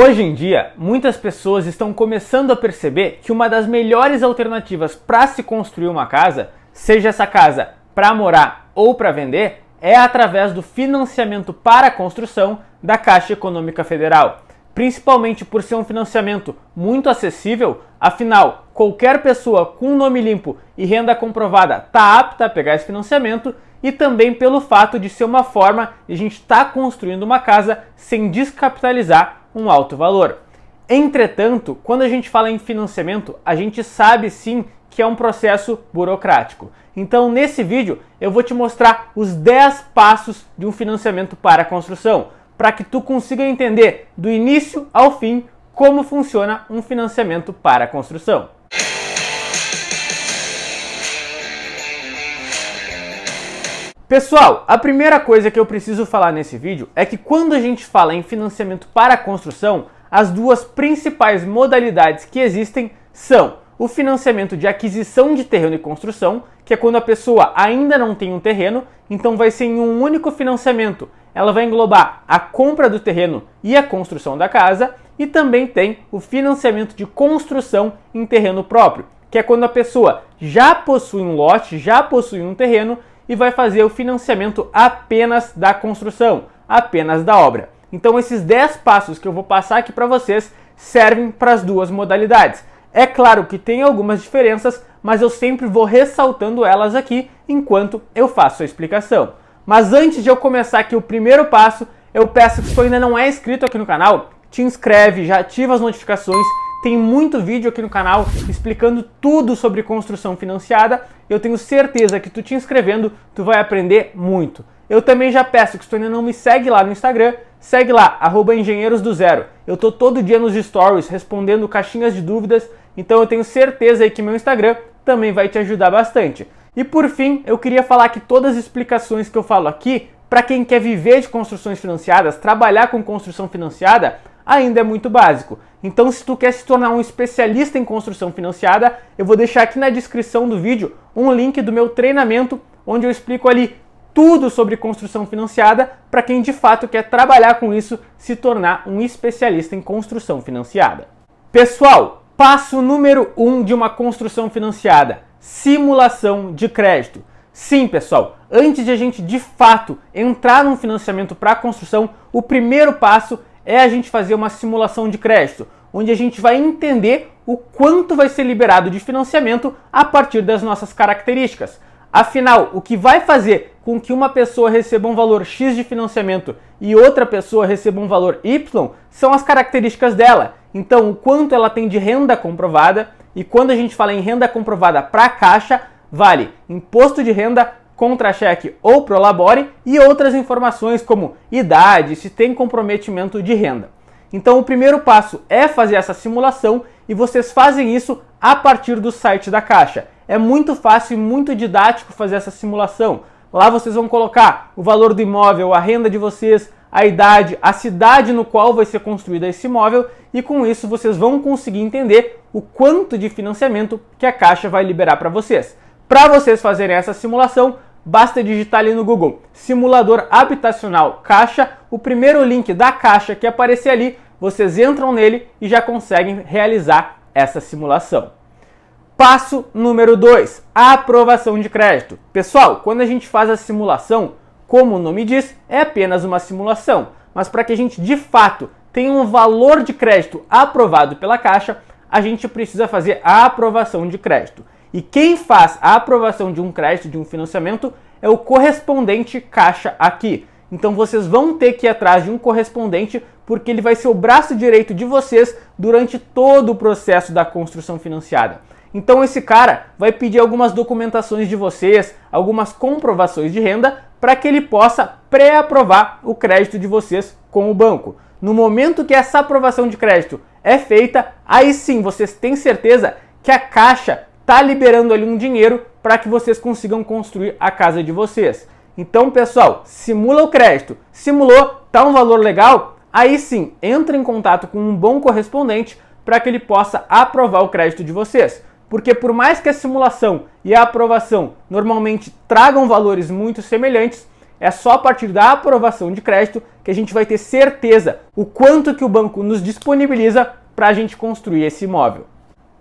Hoje em dia, muitas pessoas estão começando a perceber que uma das melhores alternativas para se construir uma casa, seja essa casa para morar ou para vender, é através do financiamento para a construção da Caixa Econômica Federal. Principalmente por ser um financiamento muito acessível, afinal, qualquer pessoa com nome limpo e renda comprovada está apta a pegar esse financiamento, e também pelo fato de ser uma forma de a gente estar construindo uma casa sem descapitalizar um alto valor. Entretanto, quando a gente fala em financiamento, a gente sabe sim que é um processo burocrático. Então, nesse vídeo, eu vou te mostrar os 10 passos de um financiamento para a construção, para que tu consiga entender do início ao fim como funciona um financiamento para a construção. Pessoal, a primeira coisa que eu preciso falar nesse vídeo é que quando a gente fala em financiamento para a construção, as duas principais modalidades que existem são o financiamento de aquisição de terreno e construção, que é quando a pessoa ainda não tem um terreno, então vai ser em um único financiamento. Ela vai englobar a compra do terreno e a construção da casa, e também tem o financiamento de construção em terreno próprio, que é quando a pessoa já possui um lote, já possui um terreno e vai fazer o financiamento apenas da construção, apenas da obra. Então esses 10 passos que eu vou passar aqui para vocês servem para as duas modalidades. É claro que tem algumas diferenças, mas eu sempre vou ressaltando elas aqui enquanto eu faço a explicação. Mas antes de eu começar aqui o primeiro passo, eu peço que se tu ainda não é inscrito aqui no canal, te inscreve, já ativa as notificações. Tem muito vídeo aqui no canal explicando tudo sobre construção financiada. Eu tenho certeza que tu te inscrevendo, tu vai aprender muito. Eu também já peço que se tu ainda não me segue lá no Instagram, segue lá, @engenheirosdozero. Eu tô todo dia nos stories respondendo caixinhas de dúvidas, então eu tenho certeza aí que meu Instagram também vai te ajudar bastante. E por fim, eu queria falar que todas as explicações que eu falo aqui, para quem quer viver de construções financiadas, trabalhar com construção financiada, ainda é muito básico. Então, se tu quer se tornar um especialista em construção financiada, eu vou deixar aqui na descrição do vídeo um link do meu treinamento, onde eu explico ali tudo sobre construção financiada para quem de fato quer trabalhar com isso, se tornar um especialista em construção financiada. Pessoal, passo número 1 de uma construção financiada: simulação de crédito. Sim, pessoal, antes de a gente de fato entrar num financiamento para construção, o primeiro passo é a gente fazer uma simulação de crédito, onde a gente vai entender o quanto vai ser liberado de financiamento a partir das nossas características. Afinal, o que vai fazer com que uma pessoa receba um valor X de financiamento e outra pessoa receba um valor Y são as características dela. Então, o quanto ela tem de renda comprovada, e quando a gente fala em renda comprovada para a Caixa, vale imposto de renda, contra-cheque ou prolabore e outras informações como idade, se tem comprometimento de renda. Então o primeiro passo é fazer essa simulação e vocês fazem isso a partir do site da Caixa. É muito fácil e muito didático fazer essa simulação. Lá vocês vão colocar o valor do imóvel, a renda de vocês, a idade, a cidade no qual vai ser construído esse imóvel, e com isso vocês vão conseguir entender o quanto de financiamento que a Caixa vai liberar para vocês. Para vocês fazerem essa simulação, basta digitar ali no Google Simulador Habitacional Caixa, o primeiro link da Caixa que aparecer ali, vocês entram nele e já conseguem realizar essa simulação. Passo número 2, a aprovação de crédito. Pessoal, quando a gente faz a simulação, como o nome diz, é apenas uma simulação, mas para que a gente de fato tenha um valor de crédito aprovado pela Caixa, a gente precisa fazer a aprovação de crédito. E quem faz a aprovação de um crédito, de um financiamento, é o correspondente Caixa aqui. Então vocês vão ter que ir atrás de um correspondente, porque ele vai ser o braço direito de vocês durante todo o processo da construção financiada. Então esse cara vai pedir algumas documentações de vocês, algumas comprovações de renda, para que ele possa pré-aprovar o crédito de vocês com o banco. No momento que essa aprovação de crédito é feita, aí sim vocês têm certeza que a Caixa está liberando ali um dinheiro para que vocês consigam construir a casa de vocês. Então, pessoal, simula o crédito. Simulou, tá um valor legal? Aí sim, entra em contato com um bom correspondente para que ele possa aprovar o crédito de vocês. Porque por mais que a simulação e a aprovação normalmente tragam valores muito semelhantes, É só a partir da aprovação de crédito que a gente vai ter certeza o quanto que o banco nos disponibiliza para a gente construir esse imóvel.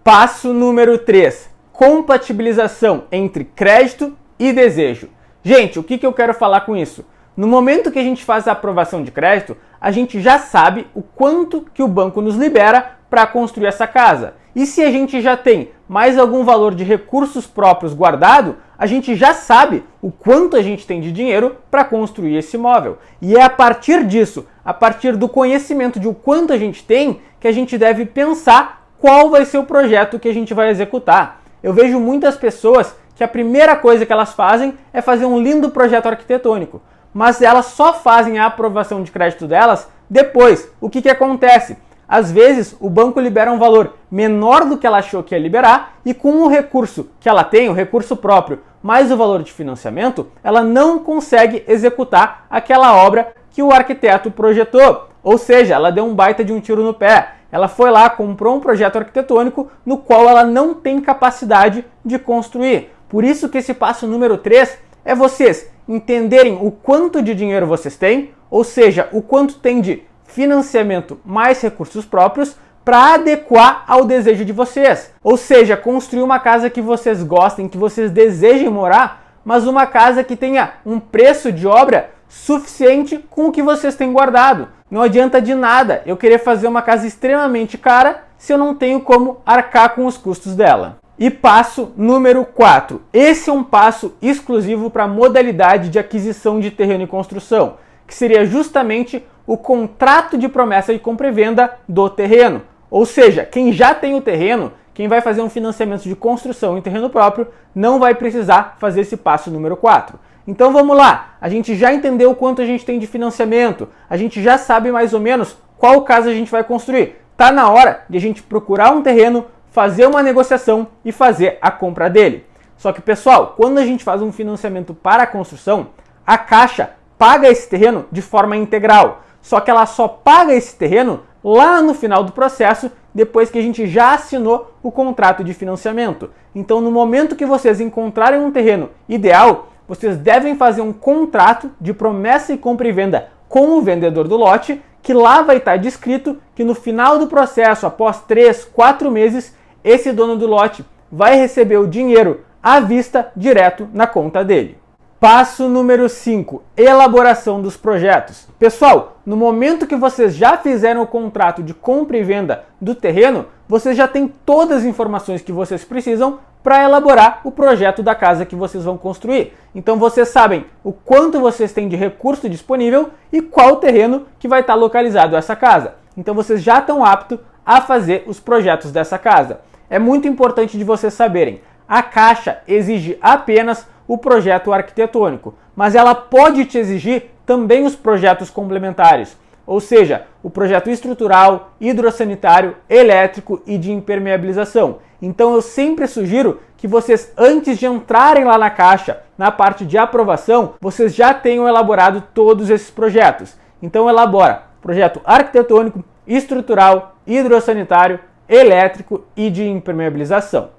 Passo número 3, compatibilização entre crédito e desejo. Gente, o que eu quero falar com isso? No momento que a gente faz a aprovação de crédito, a gente já sabe o quanto que o banco nos libera para construir essa casa. E se a gente já tem mais algum valor de recursos próprios guardado, a gente já sabe o quanto a gente tem de dinheiro para construir esse imóvel. E é a partir disso, a partir do conhecimento de o quanto a gente tem, que a gente deve pensar qual vai ser o projeto que a gente vai executar. Eu vejo muitas pessoas que a primeira coisa que elas fazem é fazer um lindo projeto arquitetônico, mas elas só fazem a aprovação de crédito delas depois. O que acontece? Às vezes, o banco libera um valor menor do que ela achou que ia liberar e com o recurso que ela tem, o recurso próprio, mais o valor de financiamento, ela não consegue executar aquela obra que o arquiteto projetou. Ou seja, ela deu um baita de um tiro no pé. Ela foi lá, comprou um projeto arquitetônico no qual ela não tem capacidade de construir. Por isso que esse passo número 3 é vocês entenderem o quanto de dinheiro vocês têm, ou seja, o quanto tem de financiamento mais recursos próprios para adequar ao desejo de vocês. Ou seja, construir uma casa que vocês gostem, que vocês desejem morar, mas uma casa que tenha um preço de obra suficiente com o que vocês têm guardado. Não adianta de nada eu querer fazer uma casa extremamente cara se eu não tenho como arcar com os custos dela. E passo número 4. Esse é um passo exclusivo para a modalidade de aquisição de terreno e construção, que seria justamente o contrato de promessa de compra e venda do terreno. Ou seja, quem já tem o terreno, quem vai fazer um financiamento de construção em terreno próprio, não vai precisar fazer esse passo número 4. Então vamos lá, a gente já entendeu quanto a gente tem de financiamento, a gente já sabe mais ou menos qual casa a gente vai construir. Tá na hora de a gente procurar um terreno, fazer uma negociação e fazer a compra dele. Só que, pessoal, quando a gente faz um financiamento para a construção, a Caixa paga esse terreno de forma integral. Só que ela só paga esse terreno lá no final do processo, depois que a gente já assinou o contrato de financiamento. Então, no momento que vocês encontrarem um terreno ideal, vocês devem fazer um contrato de promessa e compra e venda com o vendedor do lote, que lá vai estar descrito que no final do processo, após 3, 4 meses, esse dono do lote vai receber o dinheiro à vista direto na conta dele. Passo número 5, elaboração dos projetos. Pessoal, no momento que vocês já fizeram o contrato de compra e venda do terreno, vocês já têm todas as informações que vocês precisam para elaborar o projeto da casa que vocês vão construir. Então vocês sabem o quanto vocês têm de recurso disponível e qual terreno que vai estar localizado essa casa. Então vocês já estão aptos a fazer os projetos dessa casa. É muito importante de vocês saberem, a Caixa exige apenas o projeto arquitetônico, mas ela pode te exigir também os projetos complementares, ou seja, o projeto estrutural, hidrossanitário, elétrico e de impermeabilização. Então eu sempre sugiro que vocês, antes de entrarem lá na Caixa, na parte de aprovação, vocês já tenham elaborado todos esses projetos. Então elabora projeto arquitetônico, estrutural, hidrossanitário, elétrico e de impermeabilização.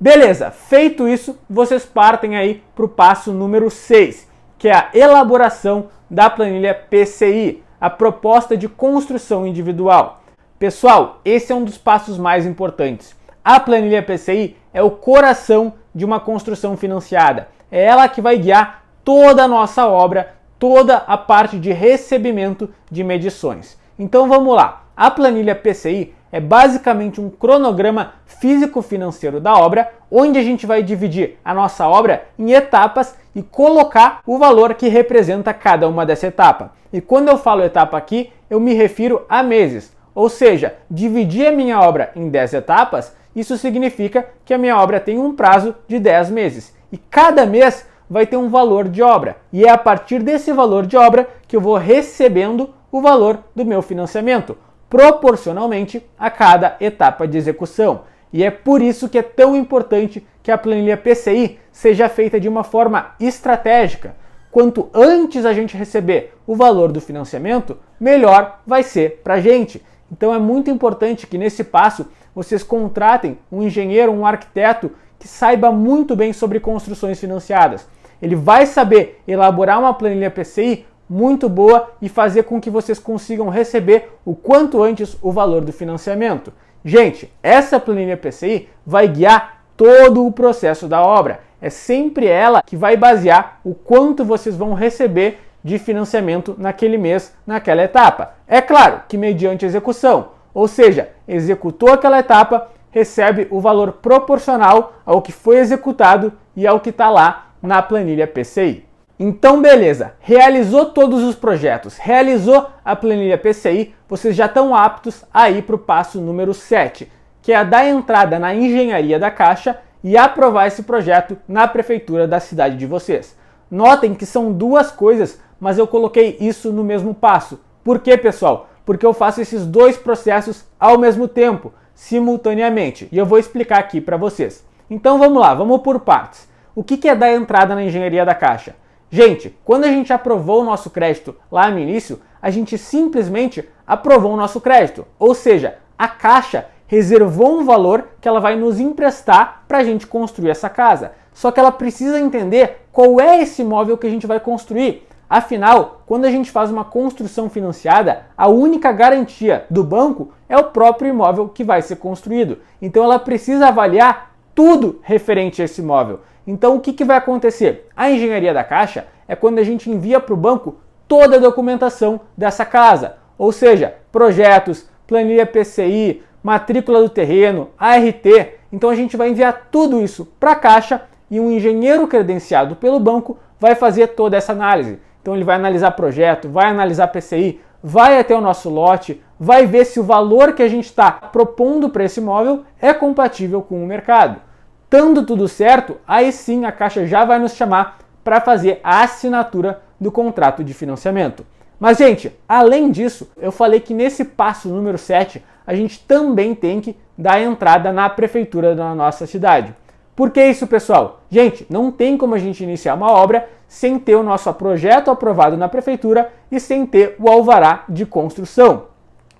Beleza, feito isso, vocês partem aí para o passo número 6, que é a elaboração da planilha PCI, a proposta de construção individual. Pessoal, esse é um dos passos mais importantes. A planilha PCI é o coração de uma construção financiada. É ela que vai guiar toda a nossa obra, toda a parte de recebimento de medições. Então vamos lá. A planilha PCI é basicamente um cronograma físico-financeiro da obra, onde a gente vai dividir a nossa obra em etapas e colocar o valor que representa cada uma dessa etapa. E quando eu falo etapa aqui, eu me refiro a meses. Ou seja, dividir a minha obra em 10 etapas, isso significa que a minha obra tem um prazo de 10 meses. E cada mês vai ter um valor de obra. E é a partir desse valor de obra que eu vou recebendo o valor do meu financiamento, proporcionalmente a cada etapa de execução. E é por isso que é tão importante que a planilha PCI seja feita de uma forma estratégica. Quanto antes a gente receber o valor do financiamento, melhor vai ser para a gente. Então é muito importante que nesse passo vocês contratem um engenheiro, um arquiteto que saiba muito bem sobre construções financiadas. Ele vai saber elaborar uma planilha PCI muito boa e fazer com que vocês consigam receber o quanto antes o valor do financiamento. Gente, essa planilha PCI vai guiar todo o processo da obra. É sempre ela que vai basear o quanto vocês vão receber de financiamento naquele mês, naquela etapa. É claro que mediante execução, ou seja, executou aquela etapa, recebe o valor proporcional ao que foi executado e ao que está lá na planilha PCI. Então beleza, realizou todos os projetos, realizou a planilha PCI, vocês já estão aptos a ir para o passo número 7, que é a dar entrada na engenharia da Caixa e aprovar esse projeto na prefeitura da cidade de vocês. Notem que são duas coisas, mas eu coloquei isso no mesmo passo. Por quê, pessoal? Porque eu faço esses dois processos ao mesmo tempo, simultaneamente, e eu vou explicar aqui para vocês. Então vamos lá, vamos por partes. O que é dar entrada na engenharia da Caixa? Gente, quando a gente aprovou o nosso crédito lá no início, a gente simplesmente aprovou o nosso crédito. Ou seja, a Caixa reservou um valor que ela vai nos emprestar para a gente construir essa casa. Só que ela precisa entender qual é esse imóvel que a gente vai construir. Afinal, quando a gente faz uma construção financiada, a única garantia do banco é o próprio imóvel que vai ser construído. Então ela precisa avaliar tudo referente a esse imóvel. Então o que vai acontecer? A engenharia da Caixa é quando a gente envia para o banco toda a documentação dessa casa, ou seja, projetos, planilha PCI, matrícula do terreno, ART. Então a gente vai enviar tudo isso para a Caixa e um engenheiro credenciado pelo banco vai fazer toda essa análise. Então ele vai analisar projeto, vai analisar PCI, vai até o nosso lote, vai ver se o valor que a gente está propondo para esse imóvel é compatível com o mercado. Estando tudo certo, aí sim a Caixa já vai nos chamar para fazer a assinatura do contrato de financiamento. Mas, gente, além disso, eu falei que nesse passo número 7, a gente também tem que dar entrada na prefeitura da nossa cidade. Por que isso, pessoal? Gente, não tem como a gente iniciar uma obra sem ter o nosso projeto aprovado na prefeitura e sem ter o alvará de construção.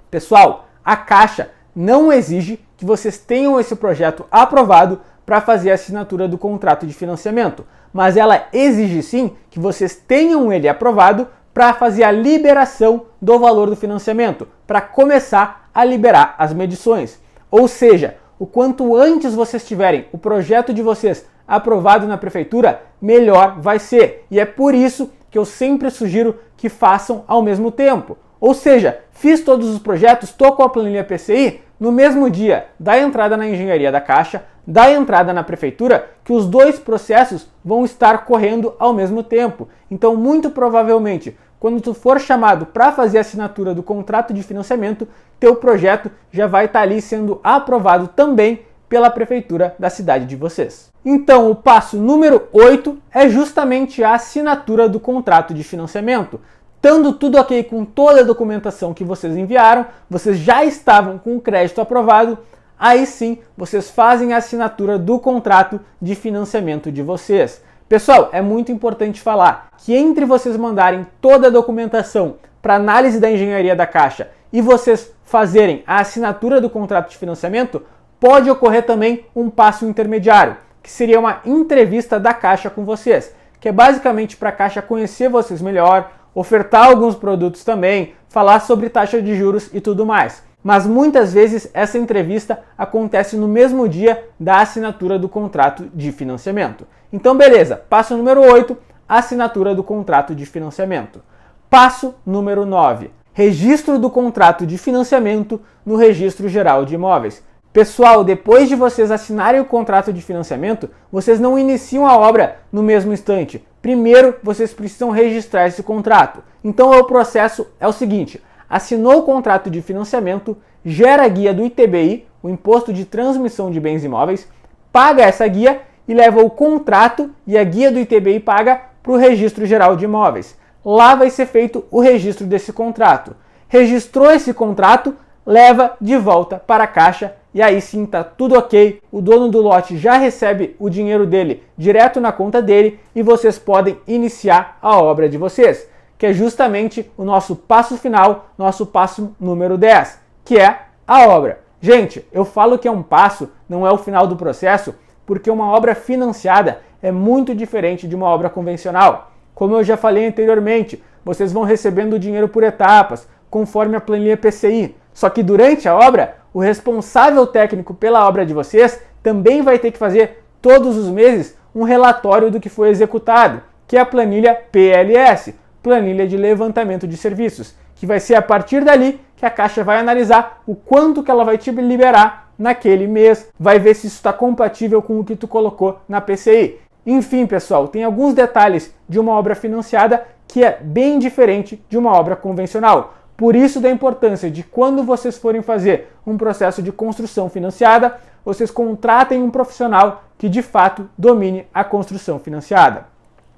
Pessoal, a Caixa não exige que vocês tenham esse projeto aprovado para fazer a assinatura do contrato de financiamento, mas ela exige sim que vocês tenham ele aprovado para fazer a liberação do valor do financiamento, para começar a liberar as medições. Ou seja, o quanto antes vocês tiverem o projeto de vocês aprovado na prefeitura, melhor vai ser. E é por isso que eu sempre sugiro que façam ao mesmo tempo. Ou seja, fiz todos os projetos, estou com a planilha PCI, no mesmo dia da entrada na engenharia da Caixa, da entrada na prefeitura, que os dois processos vão estar correndo ao mesmo tempo. Então, muito provavelmente, quando tu for chamado para fazer a assinatura do contrato de financiamento, teu projeto já vai estar ali sendo aprovado também pela prefeitura da cidade de vocês. Então, o passo número 8 é justamente a assinatura do contrato de financiamento. Estando tudo ok com toda a documentação que vocês enviaram, vocês já estavam com o crédito aprovado, aí sim vocês fazem a assinatura do contrato de financiamento de vocês. Pessoal, é muito importante falar que entre vocês mandarem toda a documentação para análise da engenharia da Caixa e vocês fazerem a assinatura do contrato de financiamento, pode ocorrer também um passo intermediário, que seria uma entrevista da Caixa com vocês, que é basicamente para a Caixa conhecer vocês melhor, ofertar alguns produtos também, falar sobre taxa de juros e tudo mais. Mas muitas vezes essa entrevista acontece no mesmo dia da assinatura do contrato de financiamento. Então beleza, passo número 8, assinatura do contrato de financiamento. Passo número 9, registro do contrato de financiamento no Registro Geral de Imóveis. Pessoal, depois de vocês assinarem o contrato de financiamento, vocês não iniciam a obra no mesmo instante. Primeiro, vocês precisam registrar esse contrato. Então o processo é o seguinte: assinou o contrato de financiamento, gera a guia do ITBI, o Imposto de Transmissão de Bens Imóveis, paga essa guia e leva o contrato e a guia do ITBI paga para o Registro Geral de Imóveis. Lá vai ser feito o registro desse contrato. Registrou esse contrato, leva de volta para a Caixa e aí sim tá tudo ok, o dono do lote já recebe o dinheiro dele direto na conta dele e vocês podem iniciar a obra de vocês, que é justamente o nosso passo final, nosso passo número 10, que é a obra. Gente, eu falo que é um passo, não é o final do processo, porque uma obra financiada é muito diferente de uma obra convencional. Como eu já falei anteriormente, vocês vão recebendo o dinheiro por etapas, conforme a planilha PCI. Só que durante a obra, o responsável técnico pela obra de vocês também vai ter que fazer todos os meses um relatório do que foi executado, que é a planilha PLS, planilha de levantamento de serviços, que vai ser a partir dali que a Caixa vai analisar o quanto que ela vai te liberar naquele mês, vai ver se isso está compatível com o que tu colocou na PCI. Enfim, pessoal, tem alguns detalhes de uma obra financiada que é bem diferente de uma obra convencional. Por isso da importância de quando vocês forem fazer um processo de construção financiada, vocês contratem um profissional que de fato domine a construção financiada.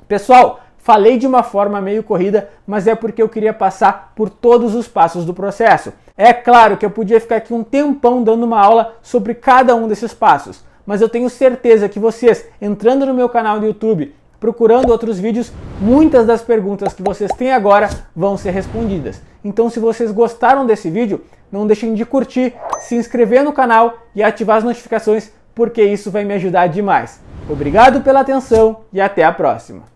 Pessoal, falei de uma forma meio corrida, mas é porque eu queria passar por todos os passos do processo. É claro que eu podia ficar aqui um tempão dando uma aula sobre cada um desses passos, mas eu tenho certeza que vocês, entrando no meu canal do YouTube, procurando outros vídeos, muitas das perguntas que vocês têm agora vão ser respondidas. Então, se vocês gostaram desse vídeo, não deixem de curtir, se inscrever no canal e ativar as notificações, porque isso vai me ajudar demais. Obrigado pela atenção e até a próxima!